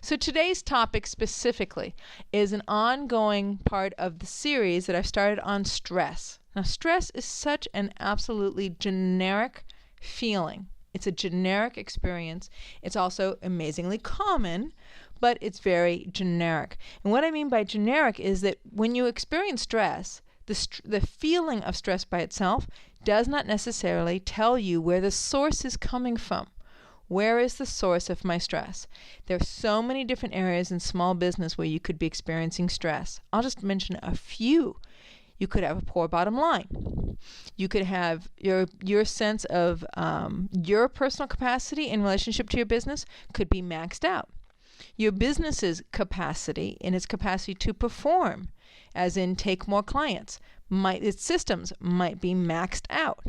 So today's topic specifically is an ongoing part of the series that I've started on stress. Now, stress is such an absolutely generic feeling. It's a generic experience. It's also amazingly common, but it's very generic. And what I mean by generic is that when you experience stress, the feeling of stress by itself does not necessarily tell you where the source is coming from. Where is the source of my stress? There are so many different areas in small business where you could be experiencing stress. I'll just mention a few. You could have a poor bottom line. You could have your sense of your personal capacity in relationship to your business could be maxed out. Your business's capacity in its capacity to perform, as in take more clients, its systems might be maxed out.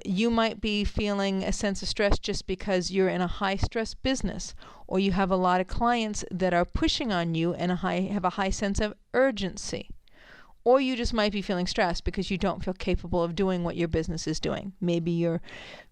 You might be feeling a sense of stress just because you're in a high-stress business, or you have a lot of clients that are pushing on you and have a high sense of urgency. Or you just might be feeling stressed because you don't feel capable of doing what your business is doing. Maybe you're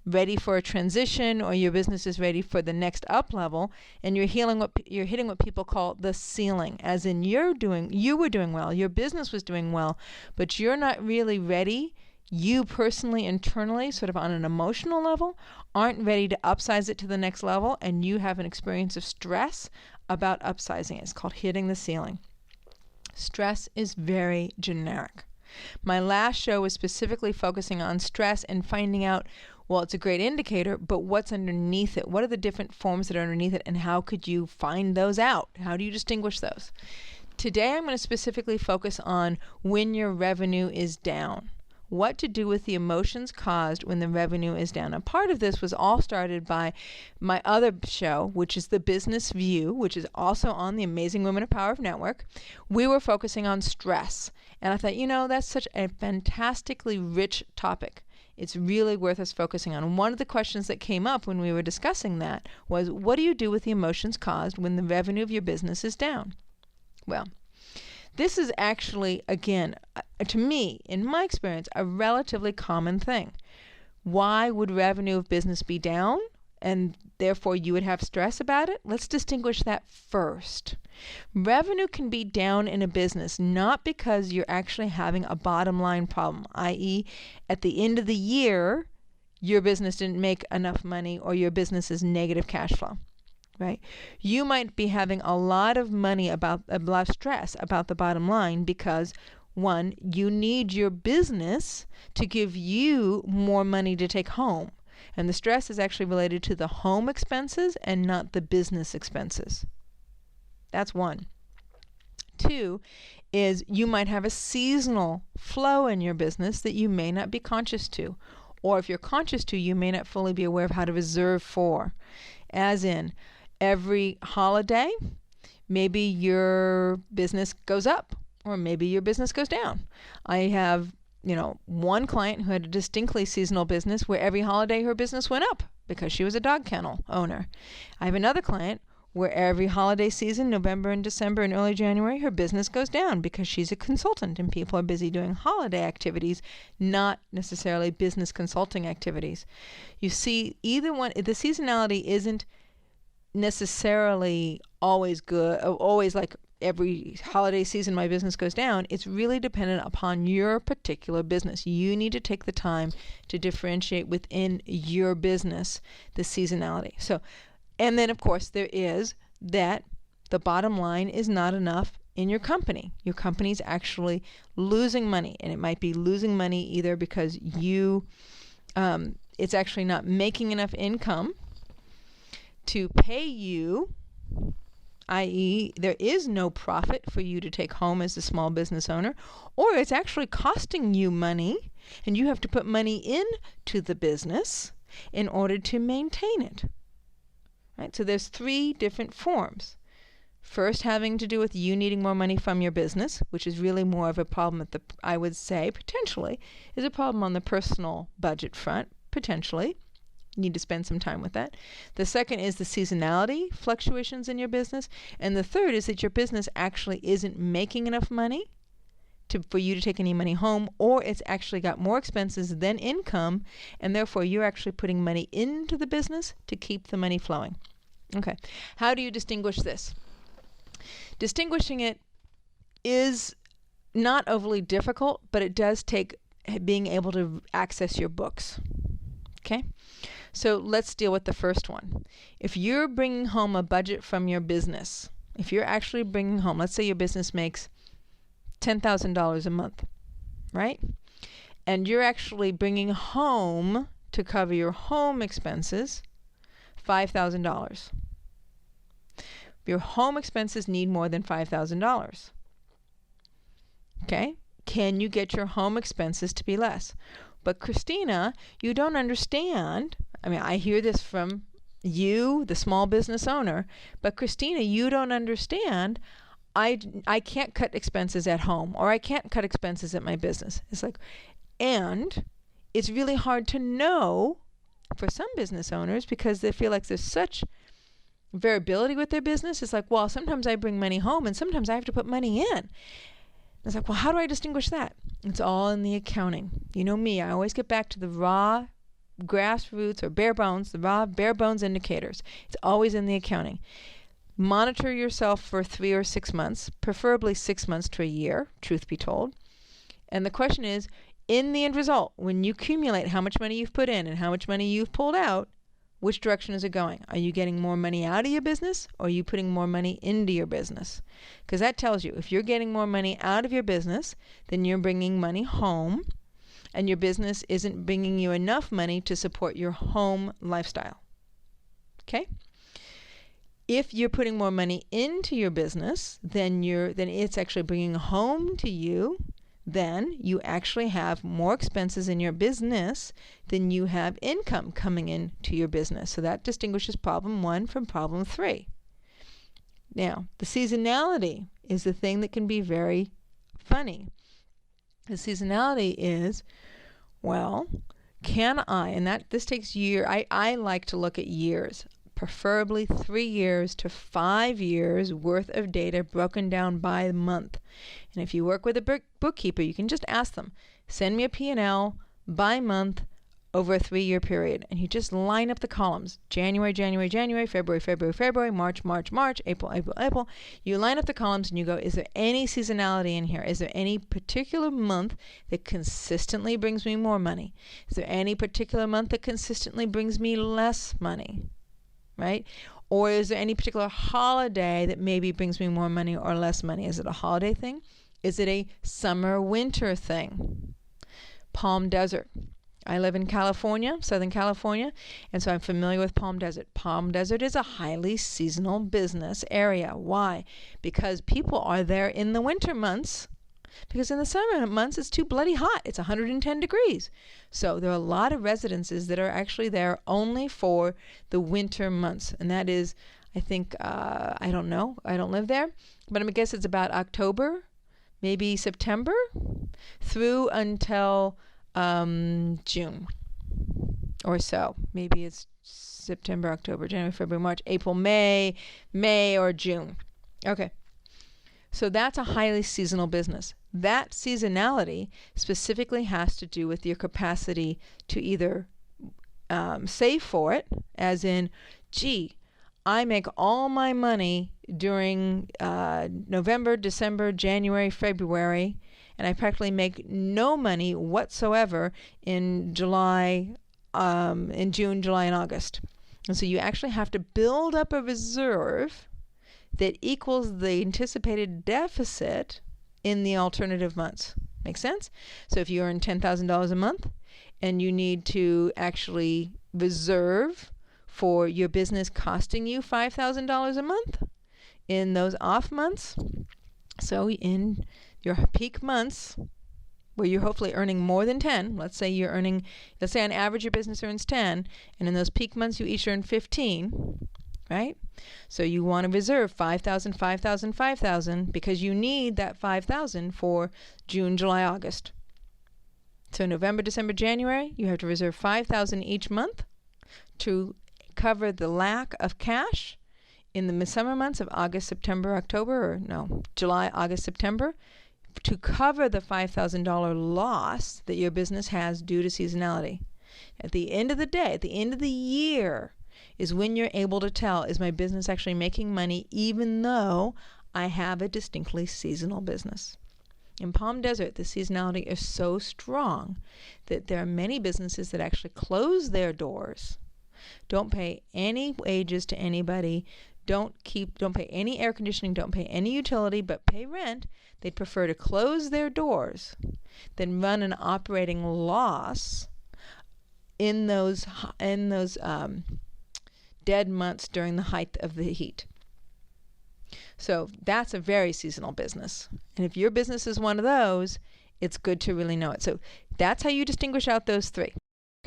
ready for a transition, or your business is ready for the next up level, and you're hitting what people call the ceiling, as in you were doing well, your business was doing well, but you're not really ready. You personally, internally, sort of on an emotional level, aren't ready to upsize it to the next level, and you have an experience of stress about upsizing it. It's called hitting the ceiling. Stress is very generic. My last show was specifically focusing on stress and finding out, well, it's a great indicator, but what's underneath it? What are the different forms that are underneath it, and how could you find those out? How do you distinguish those? Today, I'm going to specifically focus on when your revenue is down. What to do with the emotions caused when the revenue is down. A part of this was all started by my other show, which is The Business View, which is also on the Amazing Women of Power Network. We were focusing on stress. And I thought, that's such a fantastically rich topic. It's really worth us focusing on. One of the questions that came up when we were discussing that was, what do you do with the emotions caused when the revenue of your business is down? Well, this is actually, again, to me, in my experience, a relatively common thing. Why would revenue of business be down, and therefore you would have stress about it? Let's distinguish that first. Revenue can be down in a business not because you're actually having a bottom line problem, i.e., at the end of the year, your business didn't make enough money or your business is negative cash flow. Right? You might be having a lot of stress about the bottom line because, one, you need your business to give you more money to take home. And the stress is actually related to the home expenses and not the business expenses. That's one. Two is you might have a seasonal flow in your business that you may not be conscious to. Or if you're conscious to, you may not fully be aware of how to reserve for. As in, every holiday, maybe your business goes up, or maybe your business goes down. I have, one client who had a distinctly seasonal business where every holiday her business went up because she was a dog kennel owner. I have another client where every holiday season, November and December and early January, her business goes down because she's a consultant and people are busy doing holiday activities, not necessarily business consulting activities. You see, either one, the seasonality isn't necessarily always good, always like every holiday season my business goes down. It's really dependent upon your particular business. You need to take the time to differentiate within your business the seasonality. So, and then of course there is that the bottom line is not enough in your company. Your company's actually losing money, and it might be losing money either because it's actually not making enough income to pay you, i.e., there is no profit for you to take home as a small business owner, or it's actually costing you money and you have to put money into the business in order to maintain it. Right? So there's three different forms. First, having to do with you needing more money from your business, which is really more of a problem I would say, potentially, is a problem on the personal budget front, potentially. Need to spend some time with that. The second is the seasonality fluctuations in your business. And the third is that your business actually isn't making enough money for you to take any money home, or it's actually got more expenses than income, and therefore you're actually putting money into the business to keep the money flowing. Okay. How do you distinguish this? Distinguishing it is not overly difficult, but it does take being able to access your books. Okay? So let's deal with the first one. If you're bringing home a budget from your business, if you're actually bringing home, let's say your business makes $10,000 a month, right? And you're actually bringing home to cover your home expenses $5,000. Your home expenses need more than $5,000. Okay? Can you get your home expenses to be less? But Christina, you don't understand. I mean, I hear this from you, the small business owner, but Christina, you don't understand. I can't cut expenses at home, or I can't cut expenses at my business. It's like, and it's really hard to know for some business owners because they feel like there's such variability with their business. It's like, well, sometimes I bring money home and sometimes I have to put money in. It's like, well, how do I distinguish that? It's all in the accounting. You know me, I always get back to the raw grassroots or bare bones, the raw bare bones indicators. It's always in the accounting. Monitor yourself for 3 or 6 months, preferably 6 months to a year, truth be told. And the question is, in the end result, when you accumulate how much money you've put in and how much money you've pulled out, which direction is it going? Are you getting more money out of your business, or are you putting more money into your business? Because that tells you if you're getting more money out of your business, then you're bringing money home, and your business isn't bringing you enough money to support your home lifestyle. Okay? If you're putting more money into your business, then it's actually bringing home to you. Then you actually have more expenses in your business than you have income coming into your business. So that distinguishes problem 1 from problem 3. Now, the seasonality is the thing that can be very funny. The seasonality is, well, can I, and this takes years. I like to look at years, preferably 3 years to 5 years worth of data broken down by month. And if you work with a bookkeeper, you can just ask them, send me a P&L by month over a 3-year period. And you just line up the columns. January, January, January, February, February, February, March, March, March, April, April, April. You line up the columns and you go, is there any seasonality in here? Is there any particular month that consistently brings me more money? Is there any particular month that consistently brings me less money? Right? Or is there any particular holiday that maybe brings me more money or less money? Is it a holiday thing? Is it a summer-winter thing? Palm Desert. I live in California, Southern California, and so I'm familiar with Palm Desert. Palm Desert is a highly seasonal business area. Why? Because people are there in the winter months. Because in the summer months, it's too bloody hot. It's 110 degrees. So there are a lot of residences that are actually there only for the winter months. And that is, I think, I don't know. I don't live there. But I guess it's about October, maybe September, through until June or so. Maybe it's September, October, January, February, March, April, May or June. Okay. So that's a highly seasonal business. That seasonality specifically has to do with your capacity to either save for it, as in, gee, I make all my money during November, December, January, February, and I practically make no money whatsoever in June, July, and August. And so you actually have to build up a reserve that equals the anticipated deficit in the alternative months. Make sense? So if you earn $10,000 a month and you need to actually reserve for your business costing you $5,000 a month in those off months, so in your peak months where you're hopefully earning more than 10, let's say on average your business earns 10, and in those peak months you each earn 15, right? So you want to reserve 5,000, 5,000, 5,000 because you need that 5,000 for June, July, August. So November, December, January, you have to reserve 5,000 each month to cover the lack of cash in the summer months of August, September, October, July, August, September, to cover the $5,000 loss that your business has due to seasonality. At the end of the day, at the end of the year, is when you're able to tell, is my business actually making money even though I have a distinctly seasonal business? In Palm Desert, the seasonality is so strong that there are many businesses that actually close their doors, don't pay any wages to anybody, don't pay any air conditioning, don't pay any utility, but pay rent. They'd prefer to close their doors than run an operating loss in those dead months during the height of the heat. So that's a very seasonal business. And if your business is one of those, it's good to really know it. So that's how you distinguish out those three.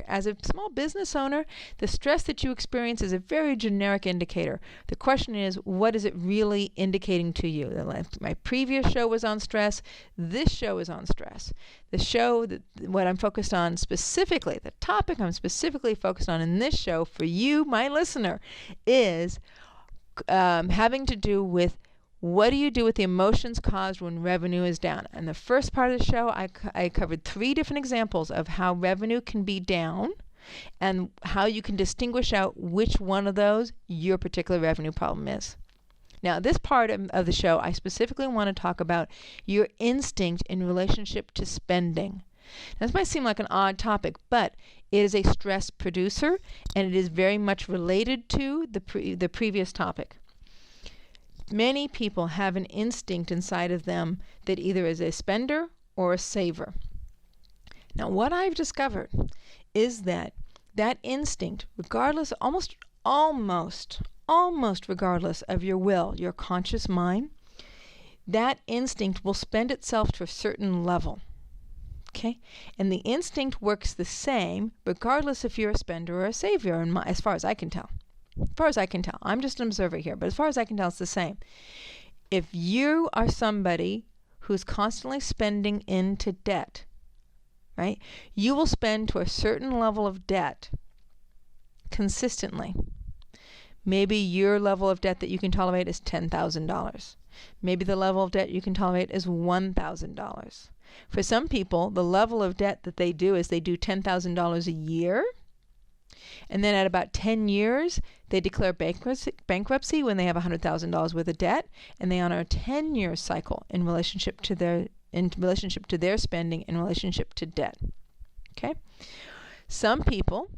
As a small business owner, the stress that you experience is a very generic indicator. The question is, what is it really indicating to you? My previous show was on stress. This show is on stress. The show, what I'm focused on specifically, the topic I'm specifically focused on in this show for you, my listener, is having to do with what do you do with the emotions caused when revenue is down. And the first part of the show, I covered 3 different examples of how revenue can be down and how you can distinguish out which one of those your particular revenue problem is. Now, this part of the show, I specifically want to talk about your instinct in relationship to spending. Now, this might seem like an odd topic, but it is a stress producer, and it is very much related to the previous topic. Many people have an instinct inside of them that either is a spender or a saver. Now, what I've discovered is that instinct, regardless, almost regardless of your will, your conscious mind, that instinct will spend itself to a certain level. Okay? And the instinct works the same regardless if you're a spender or a saver, as far as I can tell. As far as I can tell. I'm just an observer here, but as far as I can tell, it's the same. If you are somebody who's constantly spending into debt, right, you will spend to a certain level of debt consistently. Maybe your level of debt that you can tolerate is $10,000. Maybe the level of debt you can tolerate is $1,000. For some people, the level of debt that they do is they do $10,000 a year. And then at about 10 years, they declare bankruptcy when they have $100,000 worth of debt, and they honor a 10-year cycle in relationship to their spending, in relationship to debt. Okay? Some people,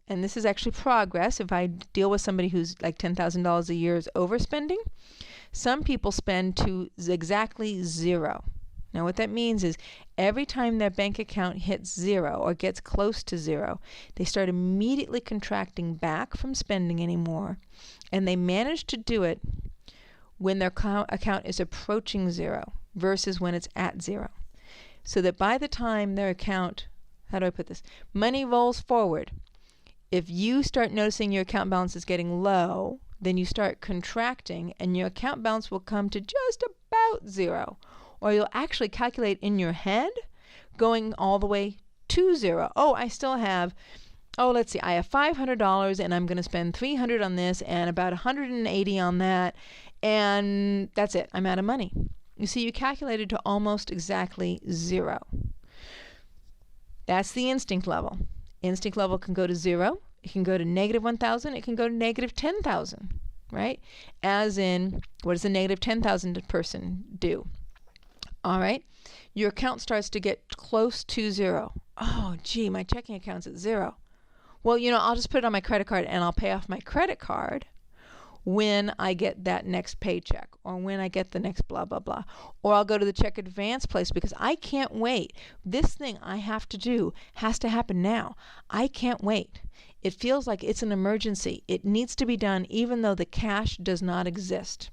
and this is actually progress, if I deal with somebody who's like $10,000 a year is overspending, some people spend to exactly zero. Now, what that means is every time their bank account hits zero or gets close to zero, they start immediately contracting back from spending anymore, and they manage to do it when their account is approaching zero versus when it's at zero. So that by the time their account, how do I put this, money rolls forward, if you start noticing your account balance is getting low, then you start contracting and your account balance will come to just about zero. Or you'll actually calculate in your head going all the way to zero. Oh, I still have, let's see, I have $500 and I'm going to spend $300 on this and about $180 on that, and that's it. I'm out of money. You see, you calculated to almost exactly zero. That's the instinct level. Instinct level can go to zero. It can go to negative 1,000. It can go to negative 10,000, right? As in, what does a negative 10,000 person do? All right, your account starts to get close to zero. Oh, gee, my checking account's at zero. Well, I'll just put it on my credit card and I'll pay off my credit card when I get that next paycheck or when I get the next blah, blah, blah. Or I'll go to the check advance place because I can't wait. This thing I have to do has to happen now. I can't wait. It feels like it's an emergency. It needs to be done even though the cash does not exist.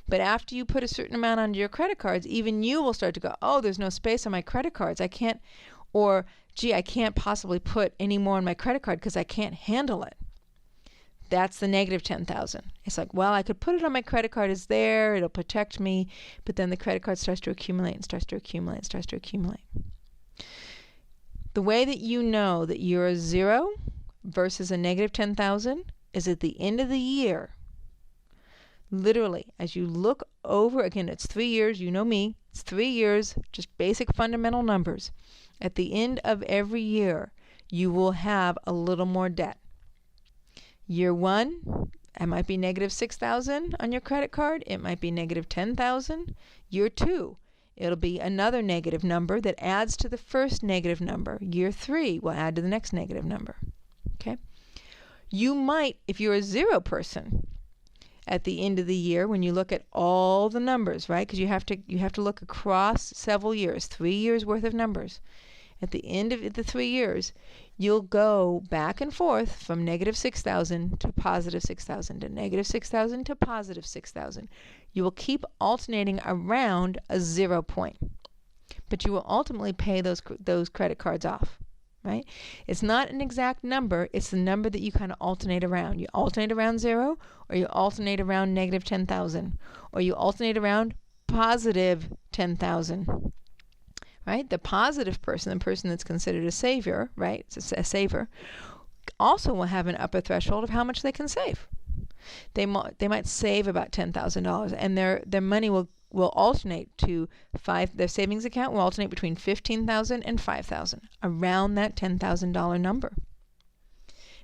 But after you put a certain amount onto your credit cards, even you will start to go, oh, there's no space on my credit cards. I can't, or gee, I can't possibly put any more on my credit card because I can't handle it. That's the negative 10,000. It's like, well, I could put it on my credit card. It's there. It'll protect me. But then the credit card starts to accumulate and starts to accumulate and starts to accumulate. The way that you know that you're a zero versus a negative 10,000 is at the end of the year. Literally, as you look over, again, it's 3 years, you know me, it's 3 years, just basic fundamental numbers. At the end of every year, you will have a little more debt. Year one, it might be negative 6,000 on your credit card. It might be negative 10,000. Year two, it'll be another negative number that adds to the first negative number. Year three will add to the next negative number. Okay? You might, if you're a zero person, at the end of the year, when you look at all the numbers, right? Because you have to look across several years, 3 years worth of numbers. At the end of the 3 years, you'll go back and forth from negative 6,000 to positive 6,000 to negative 6,000 to positive 6,000. You will keep alternating around a 0 point, but you will ultimately pay those credit cards off. Right? It's not an exact number. It's the number that you kind of alternate around. You alternate around 0, or you alternate around negative 10,000, or you alternate around positive 10,000. Right? The positive person, the person that's considered a saver, right? It's a saver, also will have an upper threshold of how much they can save. They might save about $10,000, and their money will alternate to their savings account will alternate between $15,000 and $5,000, around that $10,000 number.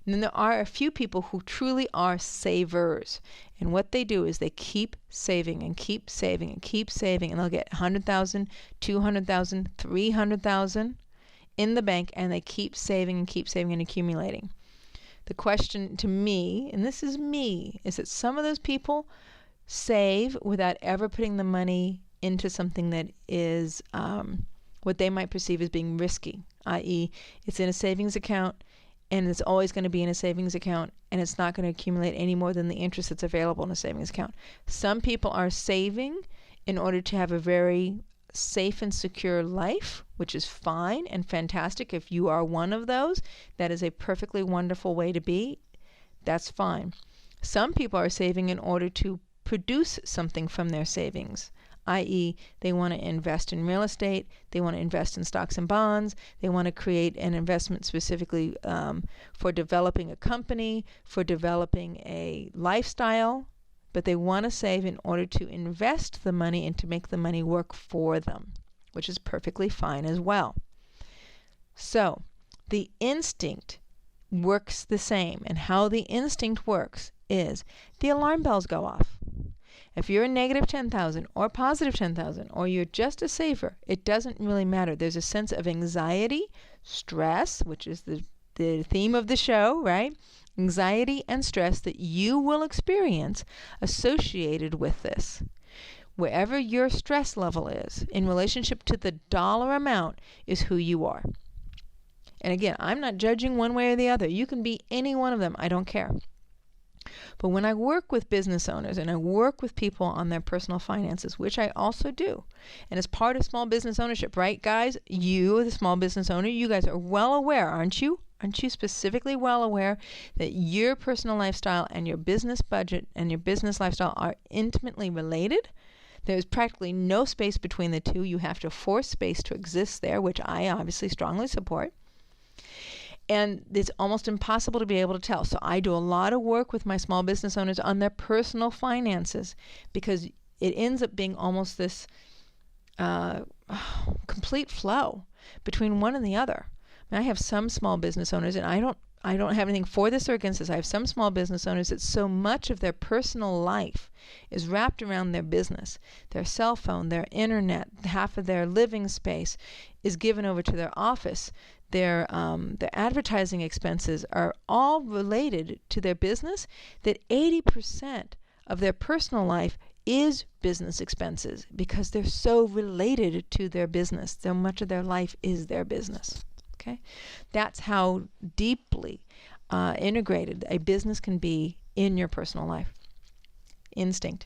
And then there are a few people who truly are savers, and what they do is they keep saving and keep saving and keep saving, and they'll get $100,000, $200,000, $300,000 in the bank, and they keep saving and accumulating. The question to me, and this is me, is that some of those people save without ever putting the money into something that is what they might perceive as being risky, i.e. it's in a savings account, and it's always going to be in a savings account, and it's not going to accumulate any more than the interest that's available in a savings account. Some people are saving in order to have a very safe and secure life, which is fine and fantastic. If you are one of those, that is a perfectly wonderful way to be. That's fine. Some people are saving in order to produce something from their savings, i.e. they want to invest in real estate, they want to invest in stocks and bonds, they want to create an investment specifically for developing a company, for developing a lifestyle, but they want to save in order to invest the money and to make the money work for them, which is perfectly fine as well. So the instinct works the same, and how the instinct works is the alarm bells go off. If you're a negative 10,000 or positive 10,000, or you're just a saver, it doesn't really matter. There's a sense of anxiety, stress, which is the theme of the show, right? Anxiety and stress that you will experience associated with this. Wherever your stress level is in relationship to the dollar amount is who you are. And again, I'm not judging one way or the other. You can be any one of them. I don't care. But when I work with business owners and I work with people on their personal finances, which I also do, and as part of small business ownership, right, guys? You, the small business owner, you guys are well aware, aren't you? Aren't you specifically well aware that your personal lifestyle and your business budget and your business lifestyle are intimately related? There's practically no space between the two. You have to force space to exist there, which I obviously strongly support. And it's almost impossible to be able to tell. So I do a lot of work with my small business owners on their personal finances, because it ends up being almost this complete flow between one and the other. I mean, I have some small business owners, and I don't have anything for this or against this. I have some small business owners that so much of their personal life is wrapped around their business. Their cell phone, their internet, half of their living space is given over to their office. Their advertising expenses are all related to their business, that 80% of their personal life is business expenses, because they're so related to their business. So much of their life is their business. Okay, that's how deeply integrated a business can be in your personal life. Instinct.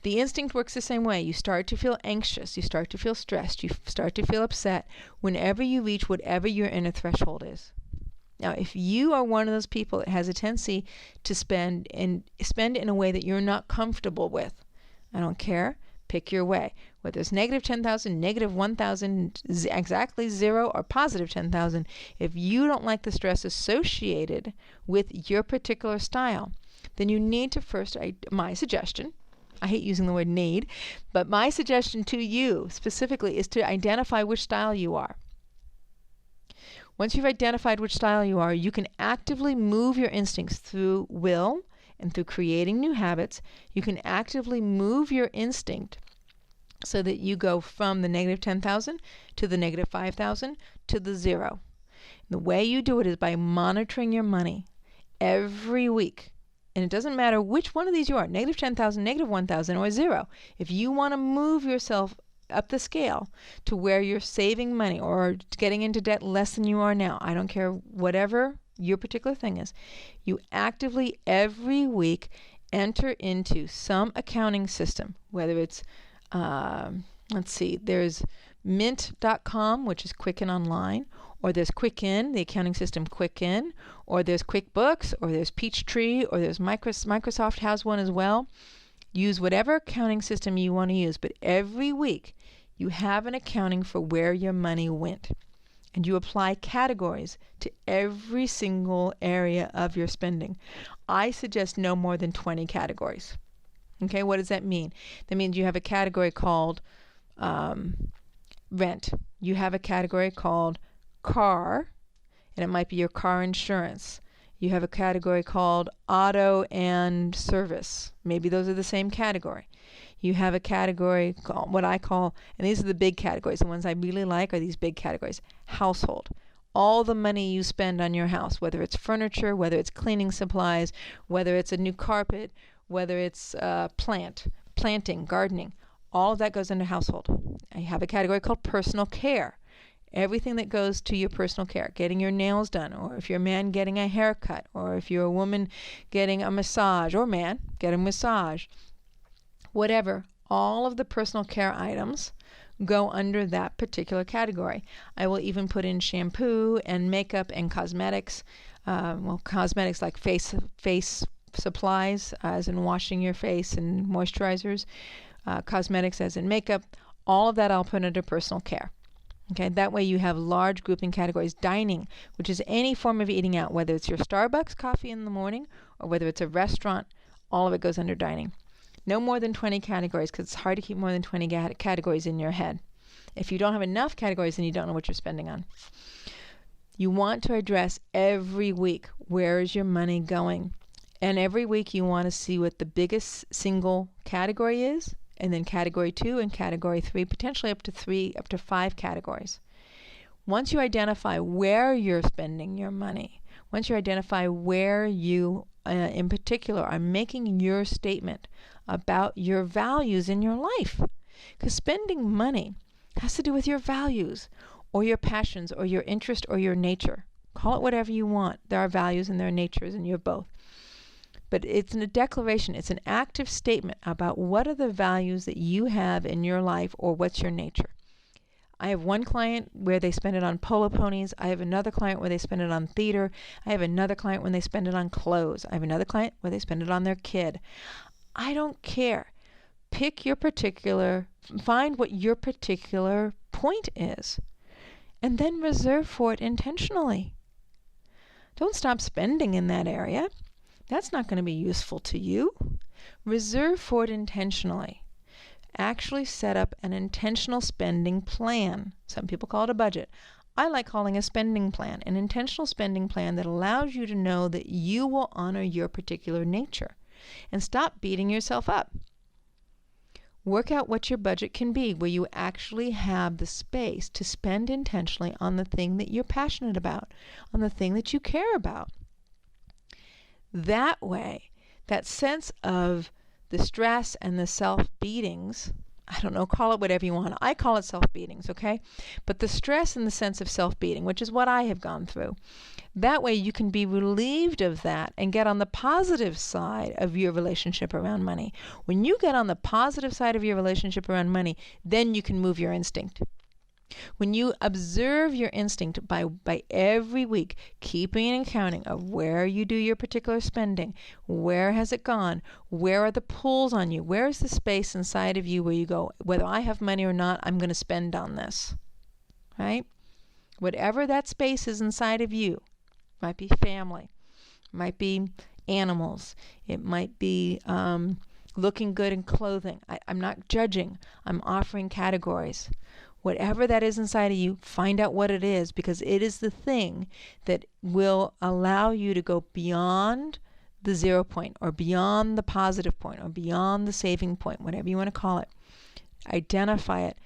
The instinct works the same way. You start to feel anxious, you start to feel stressed, you start to feel upset whenever you reach whatever your inner threshold is. Now, if you are one of those people that has a tendency to spend in a way that you're not comfortable with, I don't care, pick your way. Whether it's negative 10,000, negative 1,000, exactly 0, or positive 10,000, if you don't like the stress associated with your particular style, then you need to first, my suggestion, I hate using the word need, but my suggestion to you specifically is to identify which style you are. Once you've identified which style you are, you can actively move your instincts through will and through creating new habits. You can actively move your instinct so that you go from the negative 10,000 to the negative 5,000 to the 0. The way you do it is by monitoring your money every week. And it doesn't matter which one of these you are, negative 10,000, negative 1,000, or 0. If you want to move yourself up the scale to where you're saving money or getting into debt less than you are now, I don't care, whatever your particular thing is, you actively every week enter into some accounting system, whether it's let's see, there's mint.com, which is Quicken Online, or there's Quicken, the accounting system Quicken, or there's QuickBooks, or there's Peachtree, or there's Microsoft has one as well. Use whatever accounting system you want to use, but every week you have an accounting for where your money went. And you apply categories to every single area of your spending. I suggest no more than 20 categories. Okay, what does that mean? That means you have a category called rent. You have a category called car, and it might be your car insurance. You have a category called auto and service. Maybe those are the same category. You have a category called what I call, and these are the big categories. The ones I really like are these big categories. Household. All the money you spend on your house, whether it's furniture, whether it's cleaning supplies, whether it's a new carpet, whether it's planting, gardening, all of that goes into household. I have a category called personal care. Everything that goes to your personal care, getting your nails done, or if you're a man, getting a haircut, or if you're a woman, getting a massage, or man, get a massage. Whatever, all of the personal care items go under that particular category. I will even put in shampoo and makeup and cosmetics. Cosmetics like face supplies, as in washing your face, and moisturizers, cosmetics as in makeup, all of that I'll put under personal care. Okay, that way you have large grouping categories. Dining, which is any form of eating out, whether it's your Starbucks coffee in the morning or whether it's a restaurant, all of it goes under dining. No more than 20 categories, because it's hard to keep more than 20 categories in your head. If you don't have enough categories, then you don't know what you're spending on. You want to address every week, where is your money going? And every week you want to see what the biggest single category is, and then category 2 and category 3, potentially up to 5 categories. Once you identify where you're spending your money, once you identify where you, in particular, are making your statement about your values in your life, because spending money has to do with your values or your passions or your interest or your nature. Call it whatever you want. There are values and there are natures, and you have both. But it's a declaration, it's an active statement about what are the values that you have in your life, or what's your nature. I have one client where they spend it on polo ponies. I have another client where they spend it on theater. I have another client when they spend it on clothes. I have another client where they spend it on their kid. I don't care. Pick your particular, find what your particular point is, and then reserve for it intentionally. Don't stop spending in that area. That's not going to be useful to you. Reserve for it intentionally. Actually set up an intentional spending plan. Some people call it a budget. I like calling a spending plan, an intentional spending plan that allows you to know that you will honor your particular nature. And stop beating yourself up. Work out what your budget can be, where you actually have the space to spend intentionally on the thing that you're passionate about, on the thing that you care about. That way, that sense of the stress and the self-beatings, I don't know, call it whatever you want. I call it self-beatings, okay? But the stress and the sense of self-beating, which is what I have gone through, that way you can be relieved of that and get on the positive side of your relationship around money. When you get on the positive side of your relationship around money, then you can move your instinct. When you observe your instinct by every week, keeping an accounting of where you do your particular spending, where has it gone, where are the pulls on you, where is the space inside of you where you go, whether I have money or not, I'm going to spend on this, right? Whatever that space is inside of you, might be family, might be animals, it might be looking good in clothing. I'm not judging, I'm offering categories. Whatever that is inside of you, find out what it is, because it is the thing that will allow you to go beyond the 0 point, or beyond the positive point, or beyond the saving point, whatever you want to call it. Identify it.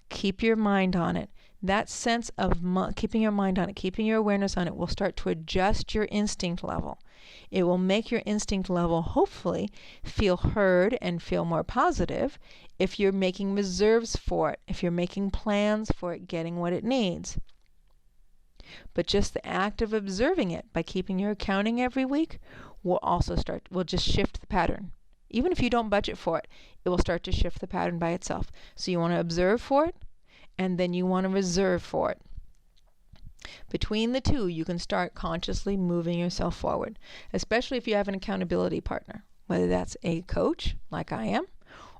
Keep your mind on it. That sense of keeping your mind on it, keeping your awareness on it, will start to adjust your instinct level. It will make your instinct level, hopefully, feel heard and feel more positive if you're making reserves for it, if you're making plans for it getting what it needs. But just the act of observing it by keeping your accounting every week will just shift the pattern. Even if you don't budget for it, it will start to shift the pattern by itself. So you want to observe for it, and then you want to reserve for it. Between the two, you can start consciously moving yourself forward, especially if you have an accountability partner, whether that's a coach, like I am,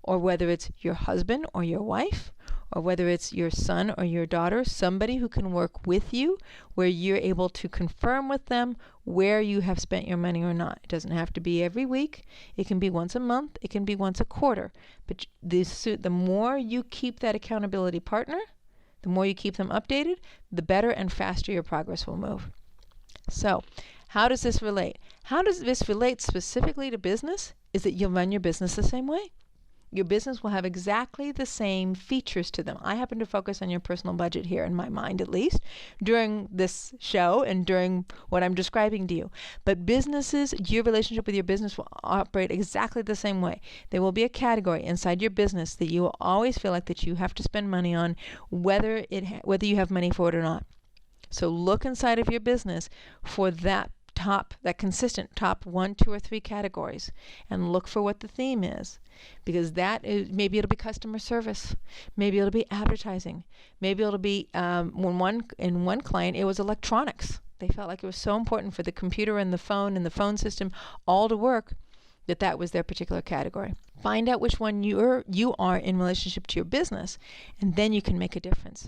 or whether it's your husband or your wife, or whether it's your son or your daughter, somebody who can work with you where you're able to confirm with them where you have spent your money or not. It doesn't have to be every week. It can be once a month. It can be once a quarter. But the more you keep that accountability partner, the more you keep them updated, the better and faster your progress will move. So, how does this relate? How does this relate specifically to business? Is that you'll run your business the same way. Your business will have exactly the same features to them. I happen to focus on your personal budget here, in my mind at least, during this show and during what I'm describing to you. But businesses, your relationship with your business will operate exactly the same way. There will be a category inside your business that you will always feel like that you have to spend money on, whether you have money for it or not. So look inside of your business for that consistent top 1, 2, or 3 categories, and look for what the theme is, because maybe it'll be customer service, maybe it'll be advertising, maybe it'll be in one client it was electronics. They felt like it was so important for the computer and the phone system all to work that was their particular category. Find out which one you are in relationship to your business, and then you can make a difference.